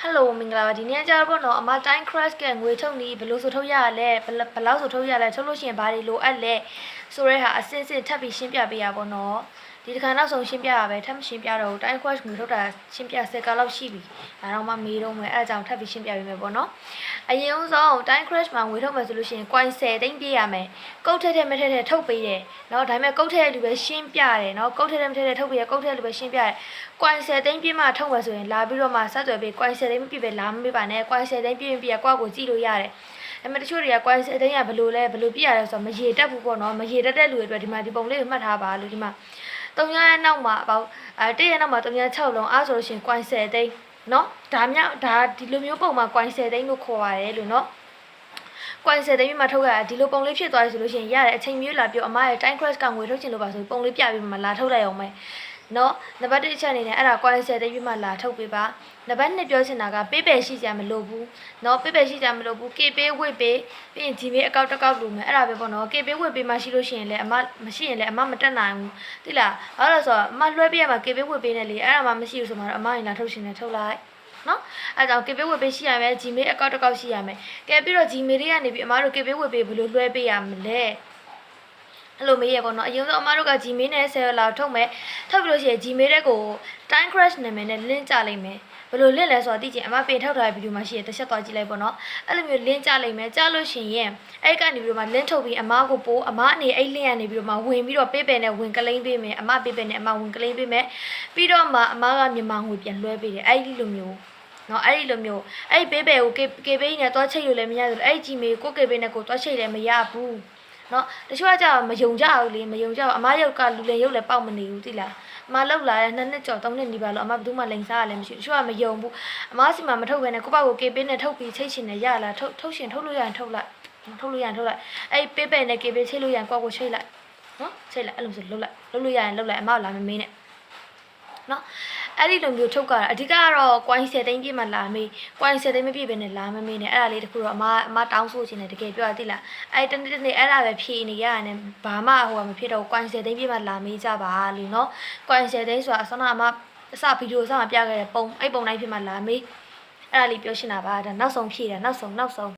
Hello မင်္ဂလာပါဒီနေ့ကျတော့ပေါ့နော်အမ time crash ကငွေထုတ်နေဘယ်လိုဆိုထုတ်ရလဲဘယ်လောက်ဆိုထုတ်ရလဲထုတ်လို့ရှိရင်ဘာတွေလိုအပ်လဲဆိုရဲဟာအစစ်စစ်ထပ်ပြီးရှင်းပြပေးရပေါ့နော်ဒီတစ်ခါနောက်ဆုံးရှင်းပြရပဲထပ်မရှင်းပြတော့ဘူး time crash ငွေထုတ်တာရှင်းပြ10ကလောက်ရှိပြီဒါတော့မှမေးတော့မယ်အဲအကြောင်းထပ်ပြီးရှင်းပြပေးမယ်ပေါ့နော်အရင်ဆုံး time crash မှာငွေထုတ်မယ်ဆိုလို့ရှိရင် coin 10သိန်းပေးရမယ်ကုတ်ထက်မထက်ထုတ်ပေးတယ်နော်ဒါပေမဲ့ကုတ်ထက်လူပဲရှင်းပြတယ်နော်ကုတ်ထက်မထက်ထုတ်ပေးရကုတ်ထက်လူပဲရှင်းပြတယ် coin 10သိန်းပြည့်မှထုတ်မယ်ဆိုရင်လာပြီးတော့မှဆက်သွယ်ပေး coin 10သိန်းမပြည့်ပဲလာမပေးပါနဲ့ coin 10သိန်းပြည့်ရင်ပြည့်ကွာကိုကြည့်လို့ရတယ်အဲ့မဲ့တချို့တွေက coin 10သိန်းကဘယ်လိုလဲဘယ်လိုပြရလဲဆိုတော့မရေတက်ဘူးပေါ့နော်မရေတက်တဲ့လူတွေအတွက်ဒီမှာဒီပုံလေးကိုမှတ်ထားပါလို့ဒီမှာ3ရက်နောက်မှာပေါ့1ရက်နောက်မှာ3ရက်6လုံးအားဆိုလို့ရှိရင် coin 10သိန်းနော်ဒါဒီလိုမျိုးပုံမှာ coin 10သိန်းလို့ခေါ်ရတယ်လို့နော်coin 10သိန်းမှာထုတ်ရတာဒီလိုပုံလေးဖြစ်သွားပြီဆိုလို့ရှိရင်ရတယ်အချိန်မျိုးလာပြောအမရဲ့ time crash ကငွေထုတ်ချင်လို့ပါဆိုပုံလေးပြပြီးမှလာထုတ်လိုက်အောင်မယ်နော်နံပါတ်1ချက်အနေနဲ့အဲ့ဒါ coin 10သိန်းပြမှလာထုတ်ပေးပါနံပါတ်2ပြောချင်တာကပေးပယ်ရှိကြမလို့ဘူးနော်ပေးပယ်ရှိကြမလို့ဘူး KPay ဝစ်ပေးပြီးရင် Gmail account တစ်ကောက်လိုမယ်အဲ့ဒါပဲပေါ့နော် KPay ဝစ်ပေးမှရှိလို့ရှိရင်လည်းအမမရှိရင်လည်းအမမတက်နိုင်ဘူးသိလားဘာလို့လဲဆိုတော့အမလွှဲပေးရမှာ KPay ဝစ်ပေးနေလေအဲ့ဒါမှမရှိဘူးဆိုမှတော့အမရင်လာထုတ်ရှင်နေထုတ်လိုက်နော်အဲကြောင့် KPay ဝစ်ပေးရှိရမယ် Gmail account တစ်ကောက်ရှိရမယ်ကဲပြီးတော့ Gmail တွေကနေပြီးအမတို့ KPay ဝစ်ပေးဘယ်လိုလွှဲပေးရမလဲအဲ့လိုမေးရပေါ့နော်အရင်ဆုံးအမတို့က Gmail နဲ့ Cellular ထုတ်မယ်ထုတ်ပြီးလို့ရှိရင် Gmail တဲ့ကို time crash နာမည်နဲ့ link ကြလိုက်မယ်ဘယ်လို link လဲဆိုတော့သိချင်အမပင်ထောက်ထားတဲ့ဗီဒီယိုမှာရှိရတစ်ချက်သွားကြည့်လိုက်ပေါ့နော်အဲ့လိုမျိုး link ကြလိုက်မယ်ကြလို့ရှိရင်အဲ့ကနေပြီးတော့မှ link ထုတ်ပြီးအမကိုပို့အမအနေအဲ့ link ကနေပြီးတော့မှဝင်ပြီးတော့ PayPal နဲ့ဝင်ကလိမ့်ပေးမယ်အမ PayPal နဲ့အမဝင်ကလိမ့်ပေးမယ်ပြီးတော့မှအမကမြန်မာငွေပြန်လွှဲပေးတယ်အဲ့ဒီလိုမျိုးနော်အဲ့ဒီလိုမျိုးအဲ့ PayPal ကို KPay နဲ့တွားချိတ်လို့လည်းမရဘူးအဲ့ Gmail ကို KPay နဲ့ကိုတွားချိတ်လည်းမရဘူးနော်တချို့ကကြာမယုံကြဘူးလေမယုံကြဘူးအမရုပ်ကလူလင်ရုပ်လည်းပေါက်မနေဘူးသိလားအမလောက်လာတဲ့2နှစ်ကျော်3နှစ်နေပါလို့အမဘယ်သူမှလိန်စားရလည်းမရှိဘူးတချို့ကမယုံဘူးအမစီမှာမထုတ်ဘဲနဲ့ကိုပေါ့ကို KPay နဲ့ထုတ်ပြီးချိတ်ရှင်နဲ့ရလားထုတ်ရှင်ထုတ်လို့ရရင်ထုတ်လိုက်ထုတ်လို့ရရင်ထုတ်လိုက်အဲ့ PayPal နဲ့ KPay ချိတ်လို့ရရင်ကိုကိုချိတ်လိုက်နော်ချိတ်လိုက်အဲ့လိုဆိုလုပ်လိုက်လုပ်လို့ရရင်လုပ်လိုက်အမလာမမင်းနဲ့နော်အဲ့ဒီလိုမျိုးထုတ်ကြတာအဓိကကတော့ coin 10သိန်းပြည့်မှလာမေး coin 10သိန်းမပြည့်ဘဲနဲ့လာမမေးနဲ့အဲ့ဒါလေးတခုတော့အမတောင်းဆိုချင်တယ်တကယ်ပြောရသိလားအဲ့တနေ့အဲ့ဒါပဲဖြေနေရရတယ်ဘာမှဟိုမဖြစ်တော့ coin 10သိန်းပြည့်မှလာမေးကြပါလို့နော် coin 10သိန်းဆိုတာအစအမအစဗီဒီယိုစမှာပြခဲ့တဲ့ပုံအဲ့ပုံတိုင်းဖြစ်မှလာမေးအဲ့ဒါလေးပြောရှင်းတာပါဒါနောက်ဆုံးဖြည့်တာနောက်ဆုံး